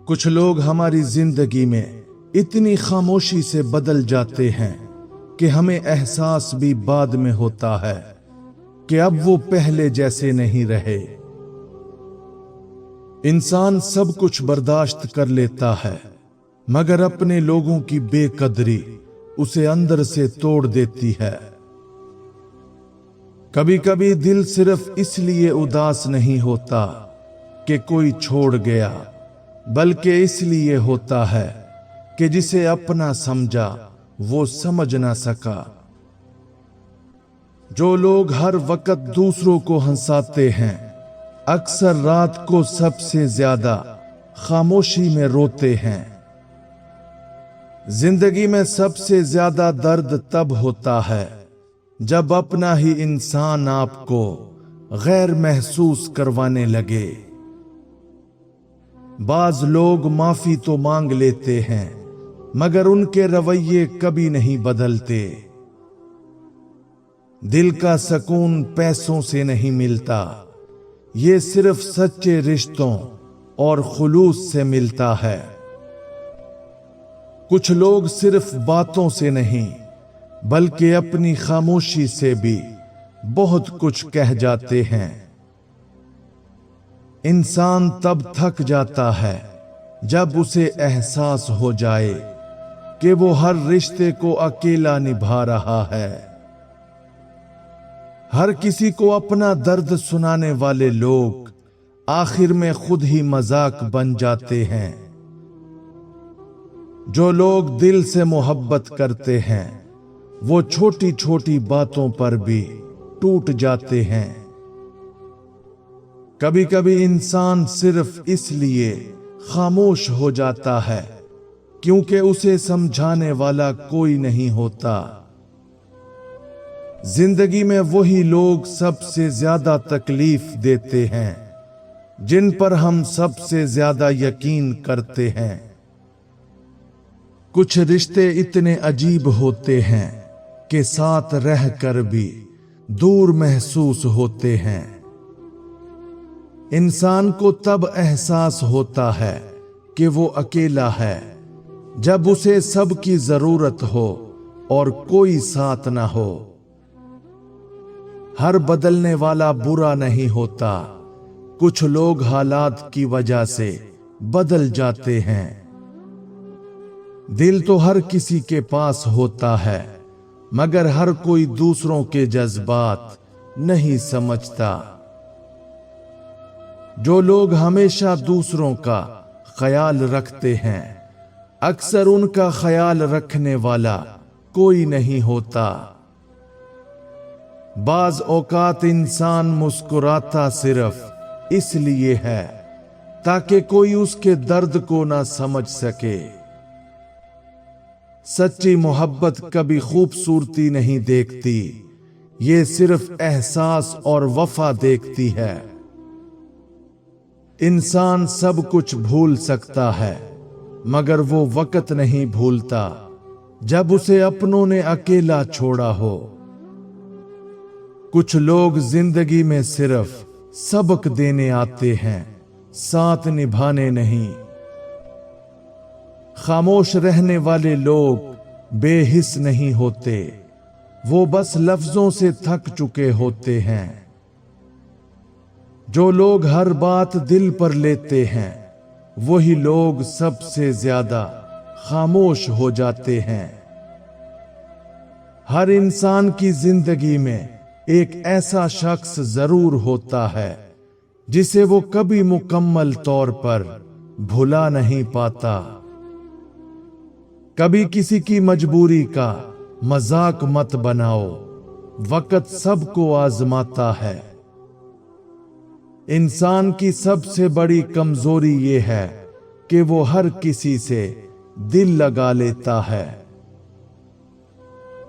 कुछ लोग हमारी जिंदगी में इतनी खामोशी से बदल जाते हैं कि हमें एहसास भी बाद में होता है कि अब वो पहले जैसे नहीं रहे। इंसान सब कुछ बर्दाश्त कर लेता है, मगर अपने लोगों की बेकदरी उसे अंदर से तोड़ देती है। कभी कभी दिल सिर्फ इसलिए उदास नहीं होता कि कोई छोड़ गया, बल्कि इसलिए होता है कि जिसे अपना समझा वो समझ ना सका। जो लोग हर वक्त दूसरों को हंसाते हैं, अक्सर रात को सबसे ज्यादा खामोशी में रोते हैं। जिंदगी में सबसे ज्यादा दर्द तब होता है जब अपना ही इंसान आपको गैर महसूस करवाने लगे। बाज लोग माफी तो मांग लेते हैं, मगर उनके रवैये कभी नहीं बदलते। दिल का सुकून पैसों से नहीं मिलता, ये सिर्फ सच्चे रिश्तों और खुलूस से मिलता है। कुछ लोग सिर्फ बातों से नहीं, बल्कि अपनी खामोशी से भी बहुत कुछ कह जाते हैं। इंसान तब थक जाता है जब उसे एहसास हो जाए कि वो हर रिश्ते को अकेला निभा रहा है। हर किसी को अपना दर्द सुनाने वाले लोग आखिर में खुद ही मजाक बन जाते हैं। जो लोग दिल से मोहब्बत करते हैं, वो छोटी छोटी बातों पर भी टूट जाते हैं। कभी कभी इंसान सिर्फ इसलिए खामोश हो जाता है क्योंकि उसे समझाने वाला कोई नहीं होता। जिंदगी में वही लोग सबसे ज्यादा तकलीफ देते हैं जिन पर हम सबसे ज्यादा यकीन करते हैं। कुछ रिश्ते इतने अजीब होते हैं कि साथ रहकर भी दूर महसूस होते हैं। इंसान को तब एहसास होता है कि वो अकेला है जब उसे सबकी जरूरत हो और कोई साथ ना हो। हर बदलने वाला बुरा नहीं होता, कुछ लोग हालात की वजह से बदल जाते हैं। दिल तो हर किसी के पास होता है, मगर हर कोई दूसरों के जज्बात नहीं समझता। जो लोग हमेशा दूसरों का ख्याल रखते हैं, अक्सर उनका ख्याल रखने वाला कोई नहीं होता। बाज औकात इंसान मुस्कुराता सिर्फ इसलिए है ताकि कोई उसके दर्द को ना समझ सके। सच्ची मोहब्बत कभी खूबसूरती नहीं देखती, ये सिर्फ एहसास और वफा देखती है। इंसान सब कुछ भूल सकता है, मगर वो वक्त नहीं भूलता जब उसे अपनों ने अकेला छोड़ा हो। कुछ लोग जिंदगी में सिर्फ सबक देने आते हैं, साथ निभाने नहीं। खामोश रहने वाले लोग बेहिस नहीं होते, वो बस लफ्जों से थक चुके होते हैं। जो लोग हर बात दिल पर लेते हैं, वही लोग सबसे ज्यादा खामोश हो जाते हैं। हर इंसान की जिंदगी में एक ऐसा शख्स जरूर होता है जिसे वो कभी मुकम्मल तौर पर भुला नहीं पाता। कभी किसी की मजबूरी का मजाक मत बनाओ, वक्त सबको आजमाता है। इंसान की सबसे बड़ी कमजोरी ये है कि वो हर किसी से दिल लगा लेता है।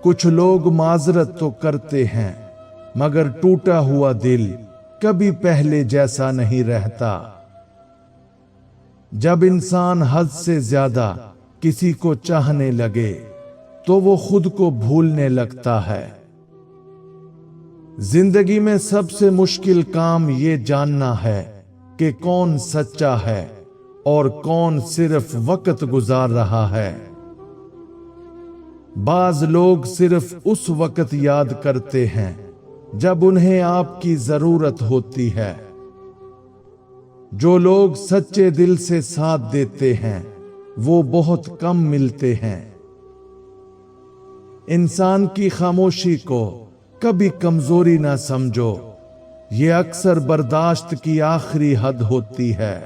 कुछ लोग माजरत तो करते हैं, मगर टूटा हुआ दिल कभी पहले जैसा नहीं रहता। जब इंसान हद से ज्यादा किसी को चाहने लगे तो वो खुद को भूलने लगता है। जिंदगी में सबसे मुश्किल काम ये जानना है कि कौन सच्चा है اور کون صرف وقت گزار رہا ہے۔ بعض لوگ صرف اس وقت یاد کرتے ہیں جب انہیں آپ کی ضرورت ہوتی ہے۔ جو لوگ سچے دل سے ساتھ دیتے ہیں وہ بہت کم ملتے ہیں۔ انسان کی خاموشی کو کبھی کمزوری نہ سمجھو، یہ اکثر برداشت کی آخری حد ہوتی ہے۔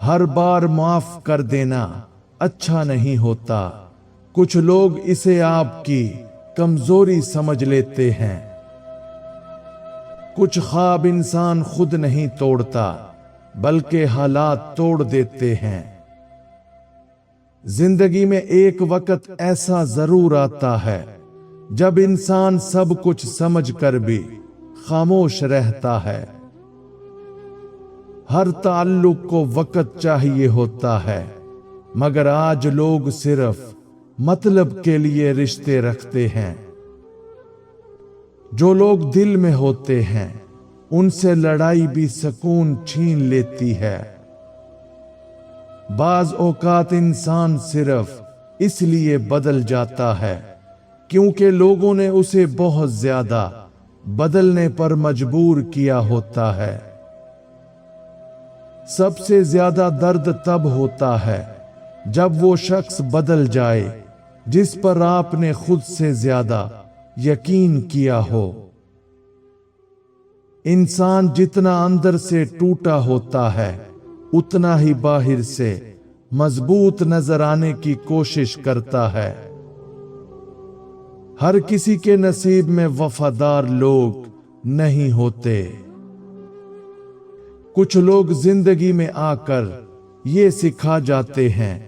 ہر بار معاف کر دینا اچھا نہیں ہوتا، کچھ لوگ اسے آپ کی کمزوری سمجھ لیتے ہیں۔ کچھ خواب انسان خود نہیں توڑتا بلکہ حالات توڑ دیتے ہیں۔ زندگی میں ایک وقت ایسا ضرور آتا ہے جب انسان سب کچھ سمجھ کر بھی خاموش رہتا ہے۔ ہر تعلق کو وقت چاہیے ہوتا ہے، مگر آج لوگ صرف مطلب کے لیے رشتے رکھتے ہیں۔ جو لوگ دل میں ہوتے ہیں ان سے لڑائی بھی سکون چھین لیتی ہے۔ بعض اوقات انسان صرف اس لیے بدل جاتا ہے کیونکہ لوگوں نے اسے بہت زیادہ بدلنے پر مجبور کیا ہوتا ہے۔ سب سے زیادہ درد تب ہوتا ہے جب وہ شخص بدل جائے جس پر آپ نے خود سے زیادہ یقین کیا ہو۔ انسان جتنا اندر سے ٹوٹا ہوتا ہے اتنا ہی باہر سے مضبوط نظر آنے کی کوشش کرتا ہے۔ ہر کسی کے نصیب میں وفادار لوگ نہیں ہوتے۔ کچھ لوگ زندگی میں آ کر یہ سکھا جاتے ہیں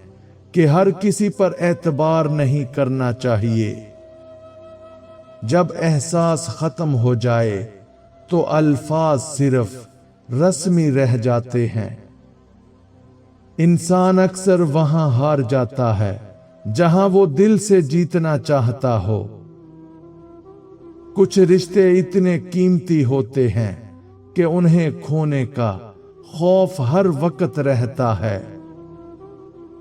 کہ ہر کسی پر اعتبار نہیں کرنا چاہیے۔ جب احساس ختم ہو جائے تو الفاظ صرف رسمی رہ جاتے ہیں۔ انسان اکثر وہاں ہار جاتا ہے جہاں وہ دل سے جیتنا چاہتا ہو۔ کچھ رشتے اتنے قیمتی ہوتے ہیں کہ انہیں کھونے کا خوف ہر وقت رہتا ہے۔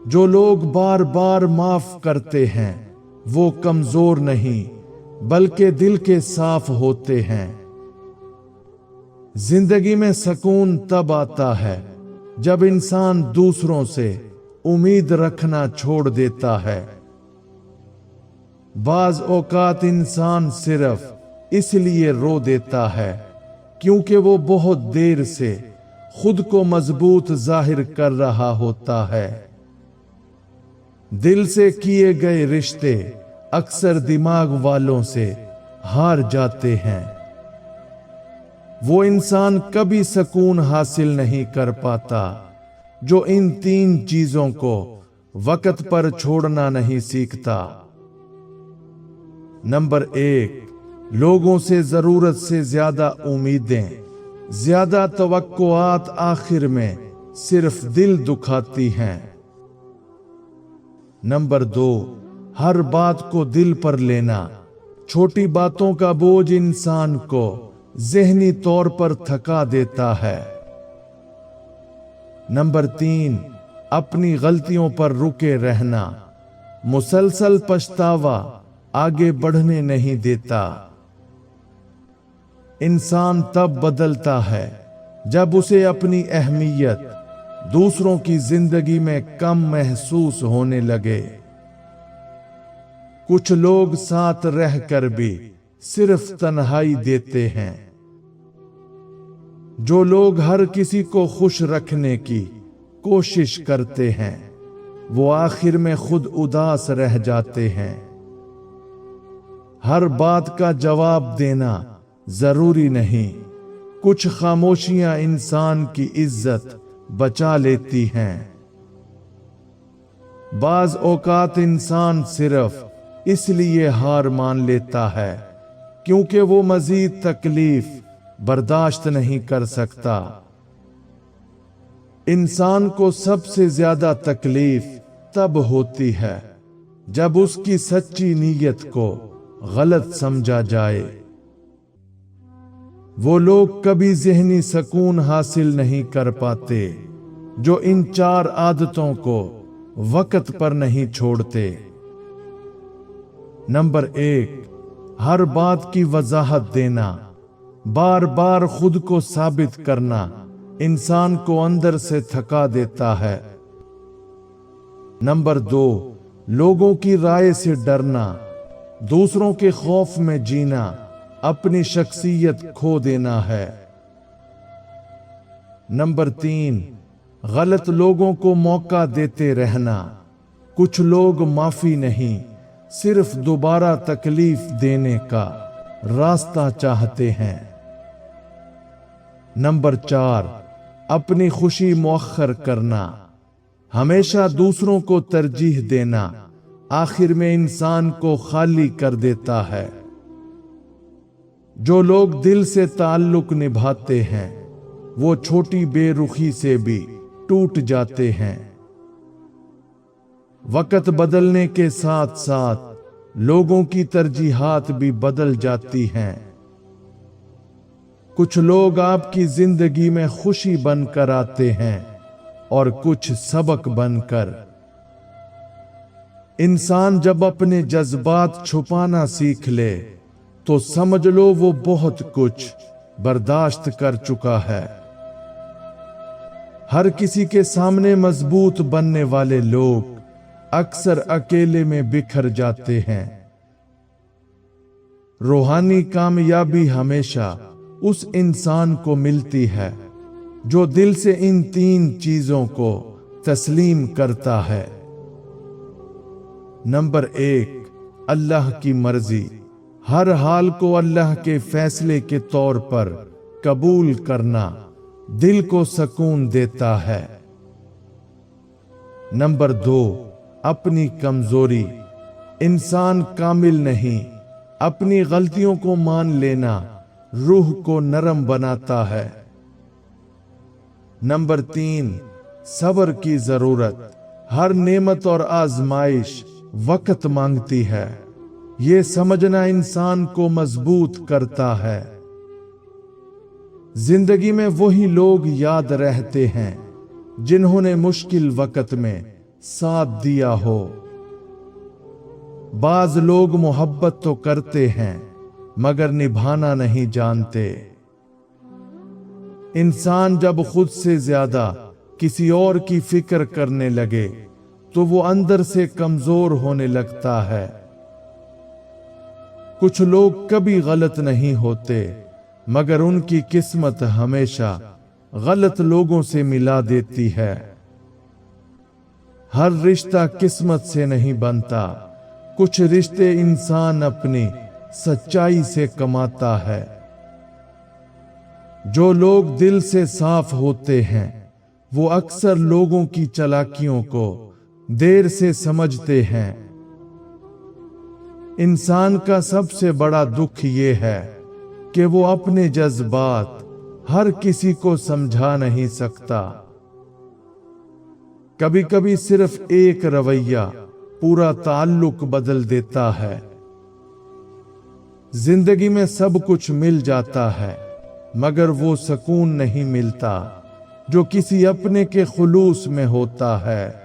جو لوگ بار بار معاف کرتے ہیں وہ کمزور نہیں بلکہ دل کے صاف ہوتے ہیں۔ زندگی میں سکون تب آتا ہے جب انسان دوسروں سے امید رکھنا چھوڑ دیتا ہے۔ بعض اوقات انسان صرف اس لیے رو دیتا ہے کیونکہ وہ بہت دیر سے خود کو مضبوط ظاہر کر رہا ہوتا ہے۔ دل سے کیے گئے رشتے اکثر دماغ والوں سے ہار جاتے ہیں۔ وہ انسان کبھی سکون حاصل نہیں کر پاتا جو ان تین چیزوں کو وقت پر چھوڑنا نہیں سیکھتا۔ نمبر 1، لوگوں سے ضرورت سے زیادہ امیدیں، زیادہ توقعات آخر میں صرف دل دکھاتی ہیں۔ نمبر 2، ہر بات کو دل پر لینا، چھوٹی باتوں کا بوجھ انسان کو ذہنی طور پر تھکا دیتا ہے۔ نمبر 3، اپنی غلطیوں پر رکے رہنا، مسلسل پچھتاوا آگے بڑھنے نہیں دیتا۔ انسان تب بدلتا ہے جب اسے اپنی اہمیت دوسروں کی زندگی میں کم محسوس ہونے لگے۔ کچھ لوگ ساتھ رہ کر بھی صرف تنہائی دیتے ہیں۔ جو لوگ ہر کسی کو خوش رکھنے کی کوشش کرتے ہیں وہ آخر میں خود اداس رہ جاتے ہیں۔ ہر بات کا جواب دینا ضروری نہیں، کچھ خاموشیاں انسان کی عزت بچا لیتی ہیں۔ بعض اوقات انسان صرف اس لیے ہار مان لیتا ہے کیونکہ وہ مزید تکلیف برداشت نہیں کر سکتا۔ انسان کو سب سے زیادہ تکلیف تب ہوتی ہے جب اس کی سچی نیت کو غلط سمجھا جائے۔ وہ لوگ کبھی ذہنی سکون حاصل نہیں کر پاتے जो इन 4 आदतों को वक्त पर नहीं छोड़ते। नंबर 1, हर बात की वजाहत देना। बार बार खुद को साबित करना इंसान को अंदर से थका देता है। नंबर 2, लोगों की राय से डरना। दूसरों के खौफ में जीना अपनी शख्सियत खो देना है। नंबर 3, गलत लोगों को मौका देते रहना। कुछ लोग माफी नहीं, सिर्फ दोबारा तकलीफ देने का रास्ता चाहते हैं। नंबर 4, अपनी खुशी मुअख्खर करना। हमेशा दूसरों को तरजीह देना आखिर में इंसान को खाली कर देता है। जो लोग दिल से ताल्लुक निभाते हैं वो छोटी बेरुखी से भी टूट जाते हैं। वक्त बदलने के साथ साथ लोगों की तरजीहात भी बदल जाती हैं। कुछ लोग आपकी जिंदगी में खुशी बनकर आते हैं और कुछ सबक बनकर। इंसान जब अपने जज्बात छुपाना सीख ले तो समझ लो वो बहुत कुछ बर्दाश्त कर चुका है। हर किसी के सामने मजबूत बनने वाले लोग अक्सर अकेले में बिखर जाते हैं। रूहानी कामयाबी हमेशा उस इंसान को मिलती है जो दिल से इन 3 चीजों को तस्लीम करता है। नंबर 1, अल्लाह की मर्जी। हर हाल को अल्लाह के फैसले के तौर पर कबूल करना दिल को सुकून देता है। नंबर 2, अपनी कमजोरी। इंसान कामिल नहीं, अपनी गलतियों को मान लेना रूह को नरम बनाता है। नंबर 3, सब्र की जरूरत। हर नेमत और आजमाइश वक्त मांगती है, ये समझना इंसान को मजबूत करता है। जिंदगी में वही लोग याद रहते हैं जिन्होंने मुश्किल वक्त में साथ दिया हो। बाज लोग मोहब्बत तो करते हैं मगर निभाना नहीं जानते। इंसान जब खुद से ज्यादा किसी और की फिक्र करने लगे तो वो अंदर से कमजोर होने लगता है। कुछ लोग कभी गलत नहीं होते मगर उनकी किस्मत हमेशा गलत लोगों से मिला देती है। हर रिश्ता किस्मत से नहीं बनता, कुछ रिश्ते इंसान अपनी सच्चाई से कमाता है। जो लोग दिल से साफ होते हैं वो अक्सर लोगों की चालाकियों को देर से समझते हैं। इंसान का सबसे बड़ा दुख ये है कि वो अपने जज्बात हर किसी को समझा नहीं सकता। कभी कभी सिर्फ एक रवैया पूरा ताल्लुक बदल देता है। जिंदगी में सब कुछ मिल जाता है मगर वो सुकून नहीं मिलता जो किसी अपने के खुलूस में होता है।